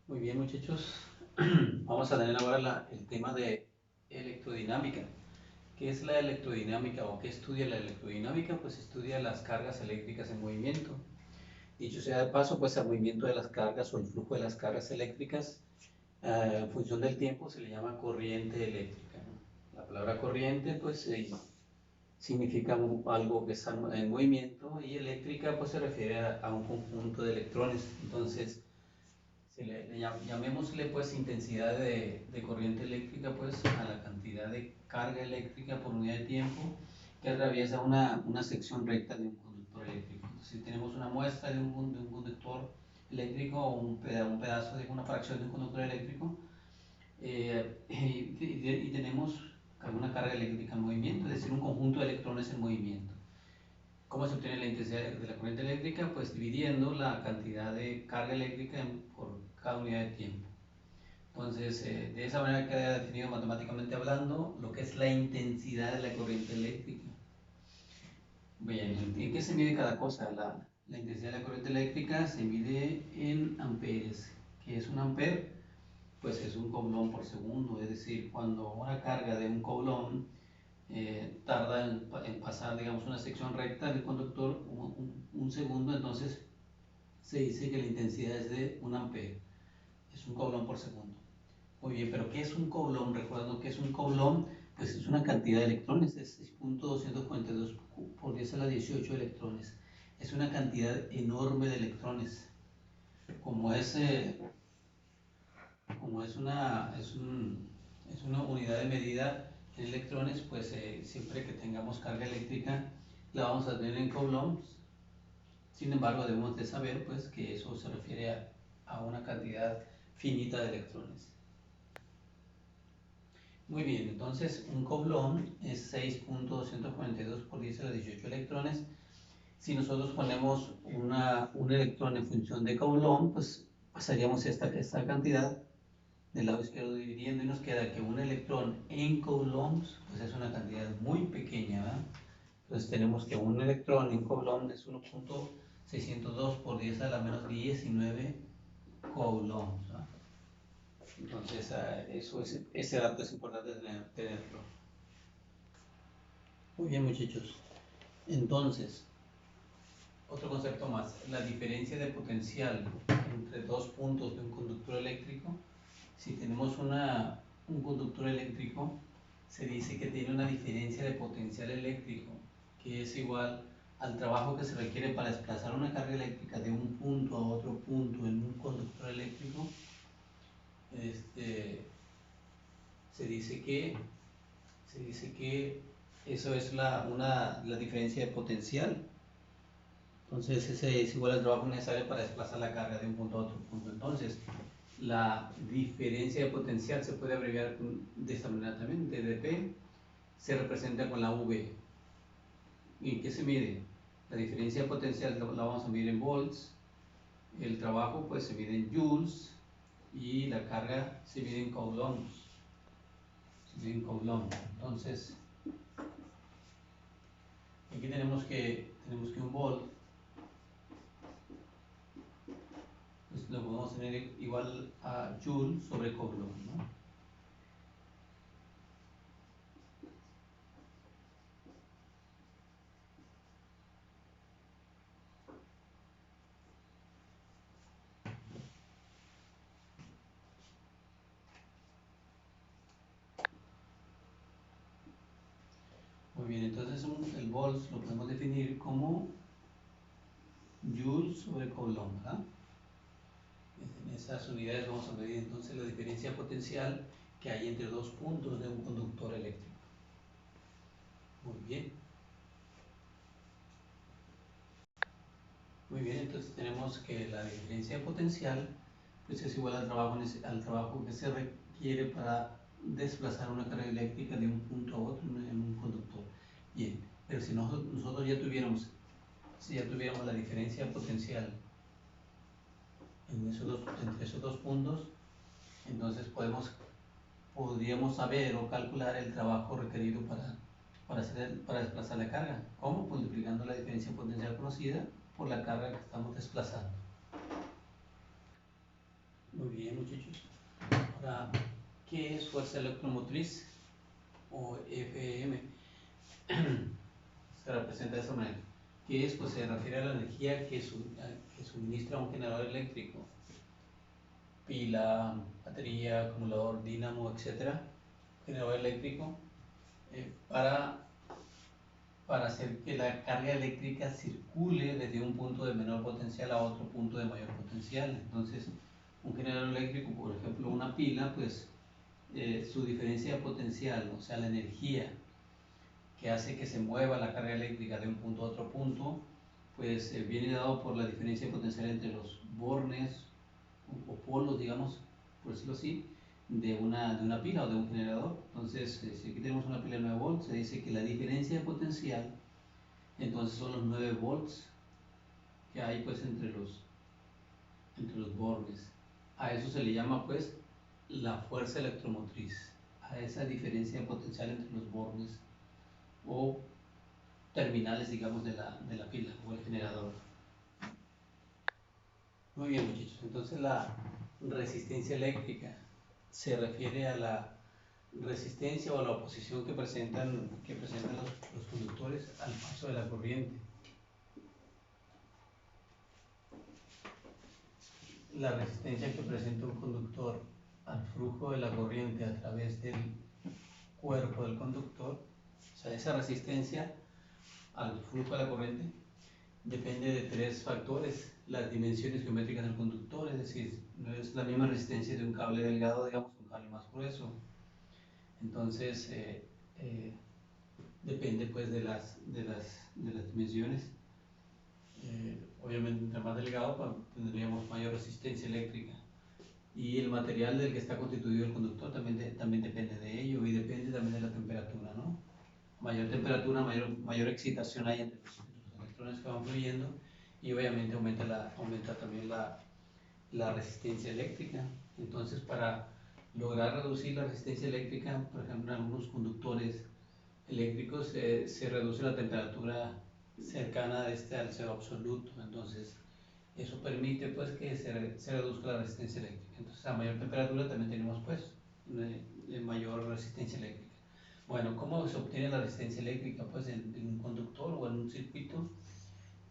Muy bien, muchachos. Vamos a tener ahora el tema de electrodinámica. ¿Qué es la electrodinámica o qué estudia la electrodinámica? Pues estudia las cargas eléctricas en movimiento. Dicho sea de paso, pues al movimiento de las cargas o el flujo de las cargas eléctricas, en función del tiempo, se le llama corriente eléctrica, ¿no? La palabra corriente, pues significa algo que está en movimiento, y eléctrica, pues se refiere a un conjunto de electrones. Entonces, llamémosle pues intensidad de corriente eléctrica pues a la cantidad de carga eléctrica por unidad de tiempo que atraviesa una sección recta de un conductor eléctrico. Si tenemos una muestra de un conductor eléctrico o un pedazo de una fracción de un conductor eléctrico, y tenemos alguna carga eléctrica en movimiento, es decir, un conjunto de electrones en movimiento. ¿Cómo se obtiene la intensidad de la corriente eléctrica? Pues dividiendo la cantidad de carga eléctrica por cada unidad de tiempo. Entonces, de esa manera queda definido matemáticamente hablando lo que es la intensidad de la corriente eléctrica. Bien, ¿en qué se mide cada cosa? La intensidad de la corriente eléctrica se mide en amperes. ¿Qué es un amper? Pues es un coulomb por segundo, es decir, cuando una carga de un coulomb tarda en pasar, digamos, una sección recta del conductor un segundo, entonces se dice que la intensidad es de un ampere, es un coulomb por segundo. Muy bien, pero ¿qué es un coulomb? Recordando que es un coulomb, pues es una cantidad de electrones, es 6.242 por 10 a la 18 electrones. Es una cantidad enorme de electrones. Como es, como es es una unidad de medida en electrones, pues siempre que tengamos carga eléctrica la vamos a tener en coulombs. Sin embargo, debemos de saber pues que eso se refiere a una cantidad finita de electrones. Muy bien, entonces un coulomb es 6.242 por 10 a la 18 electrones. Si nosotros ponemos un electrón en función de coulomb, pues pasaríamos esta cantidad del lado izquierdo dividiendo, y nos queda que un electrón en coulombs pues es una cantidad muy pequeña, ¿verdad? Entonces tenemos que un electrón en coulomb es 1.602 por 10 a la menos 19 coulombs, ¿verdad? Entonces ese dato es importante tenerlo. Muy bien, muchachos. Entonces, otro concepto más, la diferencia de potencial entre dos puntos de un conductor eléctrico. Si tenemos un conductor eléctrico, se dice que tiene una diferencia de potencial eléctrico que es igual al trabajo que se requiere para desplazar una carga eléctrica de un punto a otro punto en un conductor eléctrico. Se dice que, se dice que eso es la diferencia de potencial. Entonces ese es igual al trabajo necesario para desplazar la carga de un punto a otro punto. Entonces, la diferencia de potencial se puede abreviar de esta manera también. dP se representa con la V. ¿Y qué se mide? La diferencia de potencial la vamos a medir en volts. El trabajo pues se mide en joules. Y la carga se mide en coulombs. Se mide en coulomb. Entonces, aquí tenemos que un volt pues lo podemos tener igual a joule sobre coulomb, ¿no? Muy bien, entonces el volts lo podemos definir como joules sobre coulomb, ¿verdad? En esas unidades vamos a medir entonces la diferencia potencial que hay entre dos puntos de un conductor eléctrico. Muy bien. Muy bien, entonces tenemos que la diferencia potencial pues es igual al trabajo que se requiere para desplazar una carga eléctrica de un punto a otro en un conductor. Bien, pero si nosotros si ya tuviéramos la diferencia potencial entre esos dos puntos, entonces podríamos saber o calcular el trabajo requerido para desplazar la carga. ¿Cómo? Pues multiplicando la diferencia potencial conocida por la carga que estamos desplazando. Muy bien, muchachos. Ahora, ¿qué es fuerza electromotriz o FM? Se representa de esa manera. ¿Qué es? Pues se refiere a la energía que suministra un generador eléctrico, pila, batería, acumulador, dínamo, etcétera, generador eléctrico, para hacer que la carga eléctrica circule desde un punto de menor potencial a otro punto de mayor potencial. Entonces, un generador eléctrico, por ejemplo, una pila, pues su diferencia de potencial, o sea, la energía que hace que se mueva la carga eléctrica de un punto a otro punto, pues viene dado por la diferencia de potencial entre los bornes o polos, digamos, por decirlo así, de una pila o de un generador. Entonces, si aquí tenemos una pila de 9 volts, se dice que la diferencia de potencial, entonces son los 9 volts que hay pues entre los bornes. A eso se le llama pues la fuerza electromotriz, a esa diferencia de potencial entre los bornes o terminales, digamos, de la pila o el generador. Muy bien, muchachos. Entonces la resistencia eléctrica se refiere a la resistencia o la oposición que presentan los conductores al paso de la corriente. La resistencia que presenta un conductor al flujo de la corriente a través del cuerpo del conductor, o sea, esa resistencia al flujo de la corriente depende de tres factores: las dimensiones geométricas del conductor, es decir, no es la misma resistencia de un cable delgado, digamos, un cable más grueso. Entonces, depende pues de las dimensiones. Obviamente, entre más delgado, pues, tendríamos mayor resistencia eléctrica. Y el material del que está constituido el conductor también depende de ello, y depende también de la temperatura, ¿no? Mayor temperatura, mayor excitación hay entre los electrones que van fluyendo, y obviamente aumenta también la resistencia eléctrica. Entonces, para lograr reducir la resistencia eléctrica, por ejemplo, en algunos conductores eléctricos se reduce la temperatura cercana al cero absoluto. Entonces, eso permite pues que se reduzca la resistencia eléctrica. Entonces, a mayor temperatura también tenemos pues mayor resistencia eléctrica. Bueno, ¿cómo se obtiene la resistencia eléctrica? Pues en un conductor o en un circuito,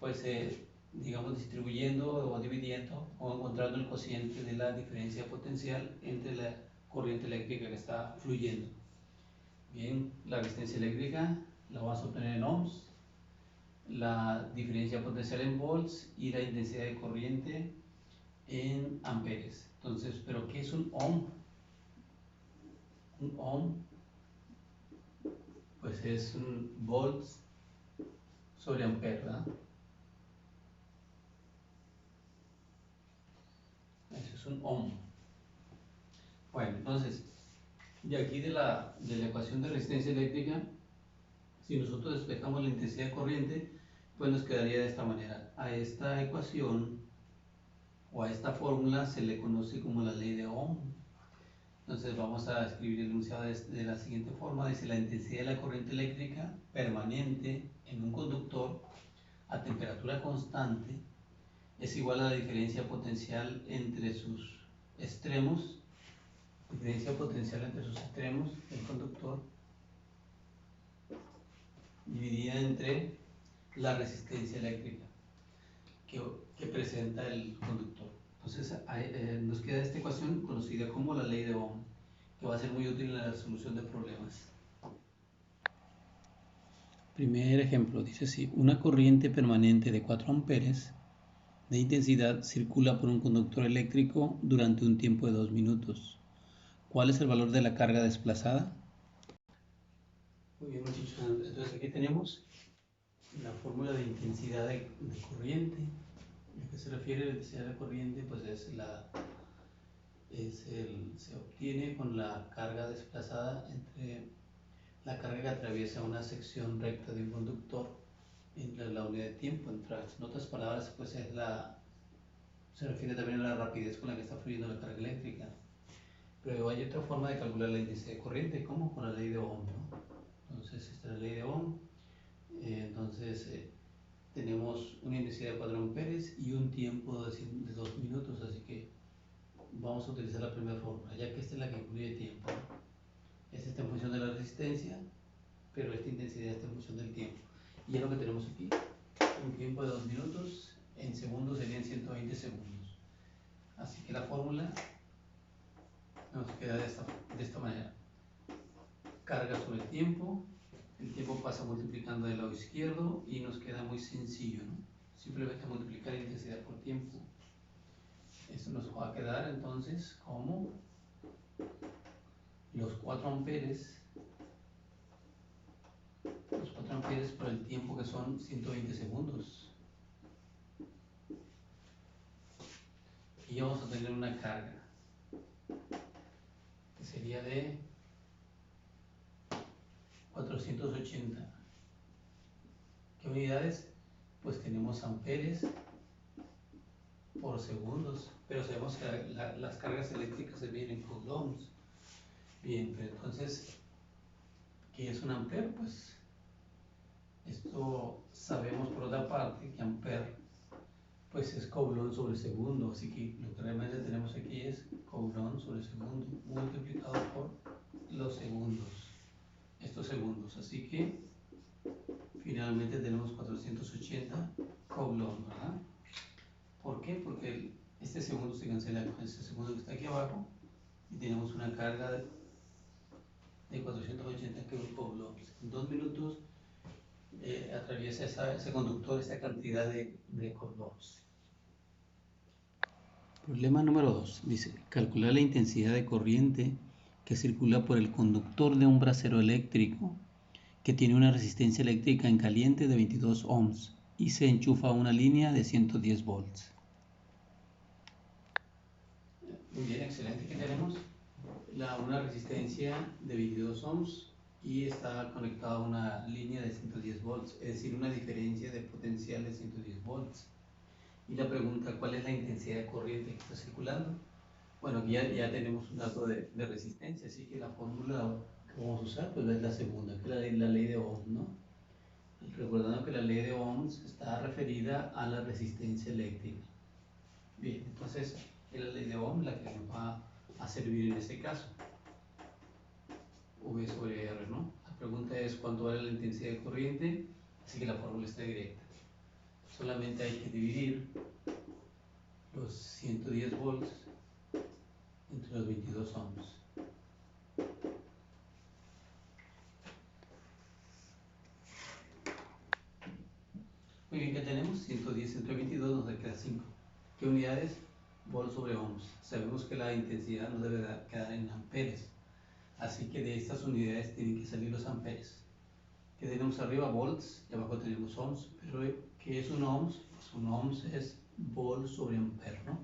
pues digamos, distribuyendo o dividiendo o encontrando el cociente de la diferencia potencial entre la corriente eléctrica que está fluyendo. Bien, la resistencia eléctrica la vamos a obtener en ohms, la diferencia potencial en volts y la intensidad de corriente en amperes. Entonces, ¿pero qué es un ohm? Un ohm, pues es un volts sobre ampere, ¿verdad? Eso es un ohm. Bueno, entonces, de aquí de la ecuación de resistencia eléctrica, si nosotros despejamos la intensidad de corriente, pues nos quedaría de esta manera. A esta ecuación o a esta fórmula se le conoce como la ley de Ohm. Entonces vamos a escribir el enunciado de la siguiente forma. Dice: la intensidad de la corriente eléctrica permanente en un conductor a temperatura constante es igual a la diferencia potencial entre sus extremos, del conductor, dividida entre la resistencia eléctrica que presenta el conductor. Entonces nos queda esta ecuación conocida como la ley de Ohm, que va a ser muy útil en la resolución de problemas. Primer ejemplo, dice así: una corriente permanente de 4 amperes de intensidad circula por un conductor eléctrico durante un tiempo de 2 minutos. ¿Cuál es el valor de la carga desplazada? Muy bien, muchachos. Entonces aquí tenemos la fórmula de intensidad de corriente. ¿A qué se refiere la intensidad de corriente? Pues se obtiene con la carga desplazada entre la carga que atraviesa una sección recta de un conductor en la unidad de tiempo. En otras palabras, pues se refiere también a la rapidez con la que está fluyendo la carga eléctrica. Pero hay otra forma de calcular la intensidad de corriente, como con la ley de Ohm, ¿no? Entonces, esta es la ley de Ohm. Tenemos una intensidad de 4 amperes y un tiempo de 2 minutos, así que vamos a utilizar la primera fórmula, ya que esta es la que incluye tiempo, ¿no? Esta está en función de la resistencia, pero esta intensidad está en función del tiempo. Y es lo que tenemos aquí, un tiempo de 2 minutos, en segundos serían 120 segundos. Así que la fórmula nos queda de esta manera. Carga sobre el tiempo pasa multiplicando del lado izquierdo y nos queda muy sencillo, ¿no? Simplemente multiplicar la intensidad por tiempo. Esto nos va a quedar entonces como los 4 amperes por el tiempo, que son 120 segundos. Y vamos a tener una carga que sería de 480. ¿Qué unidades? Pues tenemos amperes por segundos, pero sabemos que las cargas eléctricas se miden en coulombs. Bien, pero entonces, ¿qué es un ampere? Pues esto sabemos por otra parte que ampere pues es coulomb sobre segundo, así que lo que realmente tenemos aquí es coulomb sobre segundo multiplicado por los segundos, estos segundos, así que finalmente tenemos 480 coulomb, ¿verdad? ¿Por qué? Porque este segundo se cancela con este segundo que está aquí abajo y tenemos una carga de 480 coulombs. En 2 minutos atraviesa ese conductor esta cantidad de coulombs. Problema número 2. Dice, calcular la intensidad de corriente que circula por el conductor de un brasero eléctrico que tiene una resistencia eléctrica en caliente de 22 ohms y se enchufa a una línea de 110 volts. Muy bien, excelente. ¿Qué tenemos? Una resistencia de 22 ohms y está conectada a una línea de 110 volts, es decir, una diferencia de potencial de 110 volts. Y la pregunta, ¿cuál es la intensidad de corriente que está circulando? Bueno, aquí ya tenemos un dato de resistencia, así que la fórmula que vamos a usar pues es la segunda, que es la ley de Ohm, ¿no? Recordando que la ley de Ohms está referida a la resistencia eléctrica. Bien, entonces es la ley de Ohm la que nos va a servir en este caso. V sobre R, ¿no? La pregunta es cuánto vale la intensidad de corriente, así que la fórmula está directa. Solamente hay que dividir los 110 volts entre los 22 ohms. Muy bien, ¿qué tenemos? 110 entre 22 nos queda 5. ¿Qué unidades? Volt sobre ohms. Sabemos que la intensidad nos debe quedar en amperes. Así que de estas unidades tienen que salir los amperes. ¿Qué tenemos arriba? Volts, y abajo tenemos ohms. Pero ¿qué es un ohms? Pues un ohms es volt sobre ampere, ¿no?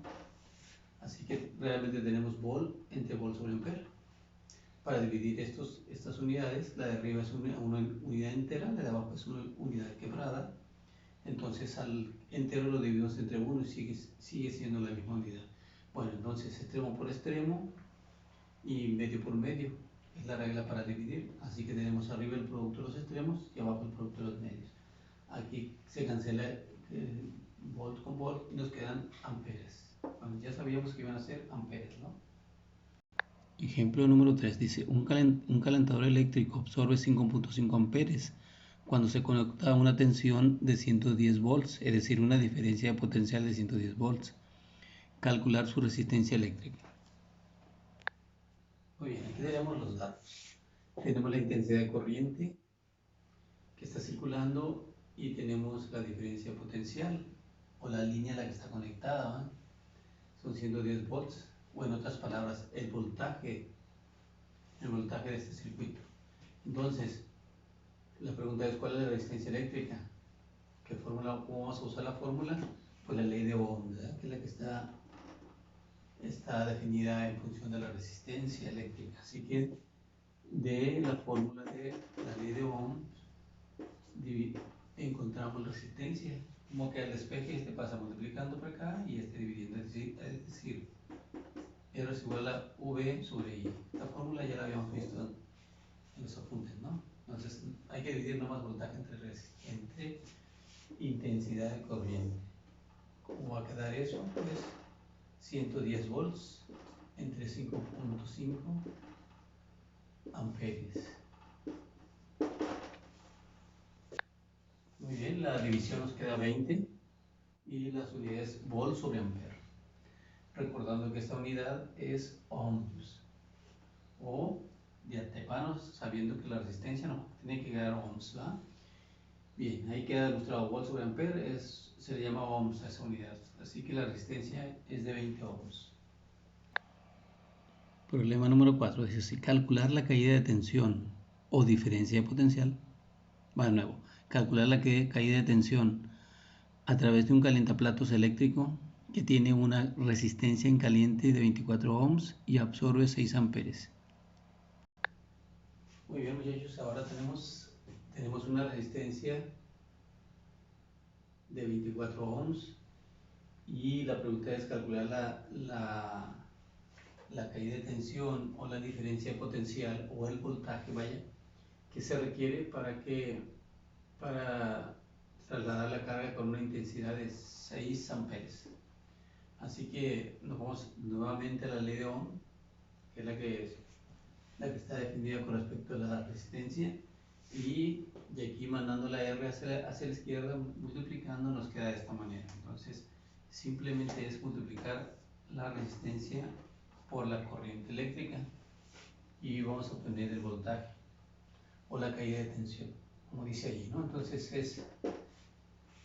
Así que realmente tenemos volt entre volt sobre ampere. Para dividir estas unidades, la de arriba es una unidad entera, la de abajo es una unidad quebrada. Entonces al entero lo dividimos entre 1 y sigue siendo la misma unidad. Bueno, entonces extremo por extremo y medio por medio es la regla para dividir. Así que tenemos arriba el producto de los extremos y abajo el producto de los medios. Aquí se cancela volt con volt y nos quedan amperes. Bueno, ya sabíamos que iban a ser amperes, ¿no? Ejemplo número 3 dice, un calentador eléctrico absorbe 5.5 amperes cuando se conecta a una tensión de 110 volts, es decir, una diferencia de potencial de 110 volts. Calcular su resistencia eléctrica. Muy bien, aquí tenemos los datos. Tenemos la intensidad de corriente que está circulando y tenemos la diferencia de potencial o la línea a la que está conectada, ¿va? Son 110 volts, o en otras palabras, el voltaje de este circuito. Entonces, la pregunta es, ¿cuál es la resistencia eléctrica? ¿Cómo vamos a usar la fórmula? Pues la ley de Ohm, ¿verdad? Que es la que está definida en función de la resistencia eléctrica. Así que de la fórmula de la ley de Ohm encontramos resistencia. Como que al despeje este pasa multiplicando por acá y este dividiendo, es decir, R es igual a V sobre I. Esta fórmula ya la habíamos visto en los apuntes, ¿no? Entonces hay que dividir nomás voltaje entre intensidad de corriente. ¿Cómo va a quedar eso? Pues 110 volts entre 5.5 amperes. Muy bien, la división nos queda 20 y las unidades volt sobre ampere. Recordando que esta unidad es ohms o de antemano, sabiendo que la resistencia no tiene que quedar ohms, ¿verdad? Bien, ahí queda demostrado volt sobre ampere, se le llama ohms a esa unidad, así que la resistencia es de 20 ohms. Problema número 4 dice, si calcular la caída de tensión o diferencia de potencial, va de nuevo, calcular la caída de tensión a través de un calentaplatos eléctrico que tiene una resistencia en caliente de 24 ohms y absorbe 6 amperes. Muy bien, muchachos, ahora tenemos una resistencia de 24 ohms y la pregunta es calcular la caída de tensión o la diferencia de potencial o el voltaje, vaya, que se requiere para trasladar la carga con una intensidad de 6 amperes. Así que nos vamos nuevamente a la ley de Ohm, que es la que está definida con respecto a la resistencia, y aquí mandando la R hacia la izquierda, multiplicando, nos queda de esta manera. Entonces simplemente es multiplicar la resistencia por la corriente eléctrica y vamos a obtener el voltaje o la caída de tensión, como dice allí, ¿no? Entonces es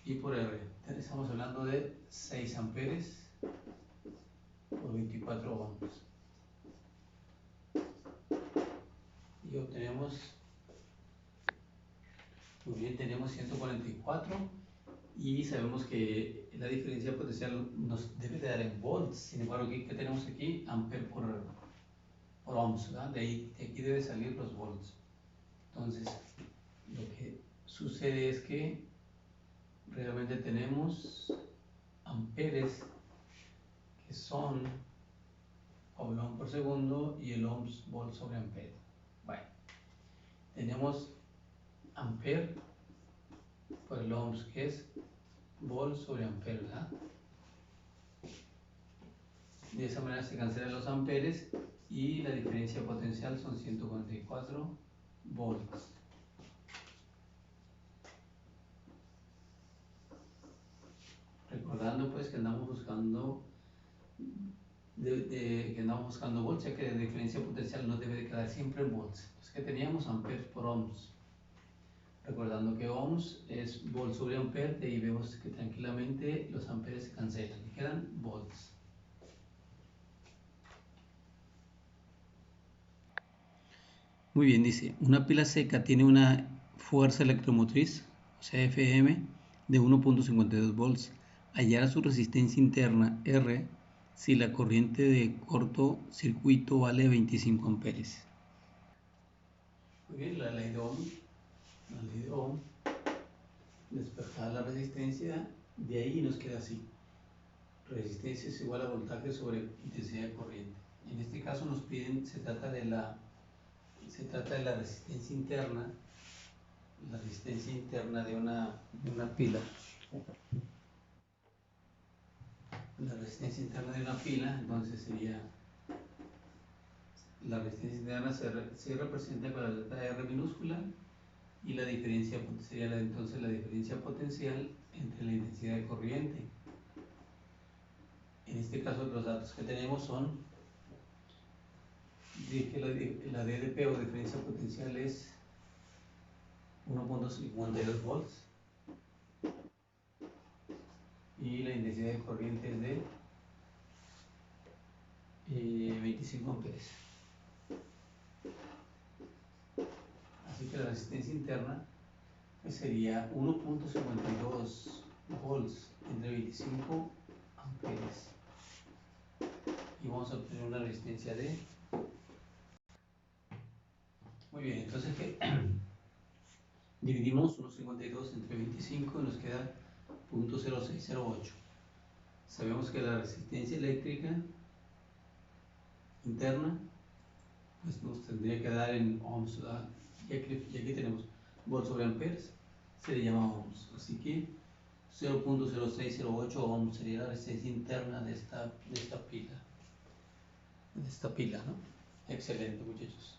I por R. Estamos hablando de 6 amperes por 24 ohms. Y obtenemos, muy bien, tenemos 144 y sabemos que la diferencia potencial nos debe de dar en volts. Sin embargo, ¿qué tenemos aquí? Amper por ohms, ¿verdad? De aquí debe salir los volts. Entonces, lo que sucede es que realmente tenemos amperes que son ohm por segundo y el ohms volt sobre ampere. Bueno, tenemos ampere por el ohms que es volt sobre ampere, ¿verdad? De esa manera se cancelan los amperes y la diferencia potencial son 144 volts. Recordando pues que andamos buscando volts, ya que la diferencia potencial no debe de quedar siempre en volts. Entonces, ¿qué teníamos? Amperes por ohms. Recordando que ohms es volt sobre ampere, de ahí vemos que tranquilamente los amperes se cancelan y quedan volts. Muy bien, dice, una pila seca tiene una fuerza electromotriz, o sea, Fm, de 1.52 volts. Hallar su resistencia interna, R, si la corriente de corto circuito vale 25 amperes. Muy bien, la ley de Ohm, despertar la resistencia, de ahí nos queda así. Resistencia es igual a voltaje sobre intensidad de corriente. En este caso nos piden, se trata de la resistencia interna, de una pila. La resistencia interna de una pila, entonces sería, la resistencia interna se representa con la letra R minúscula y la diferencia sería entonces la diferencia potencial entre la intensidad de corriente. En este caso los datos que tenemos son de que la DDP o diferencia potencial es 1.52 volts y la intensidad de corriente es de 25 amperes. Así que la resistencia interna pues sería 1.52 volts entre 25 amperes y vamos a obtener una resistencia de, muy bien, entonces que dividimos 1.52 entre 25 y nos queda 0.0608. Sabemos que la resistencia eléctrica interna pues nos tendría que dar en ohms, ¿verdad? Y aquí tenemos volts sobre amperes, se le llama ohms, así que 0.0608 ohms sería la resistencia interna de esta pila. esta pila, ¿no? Excelente, muchachos.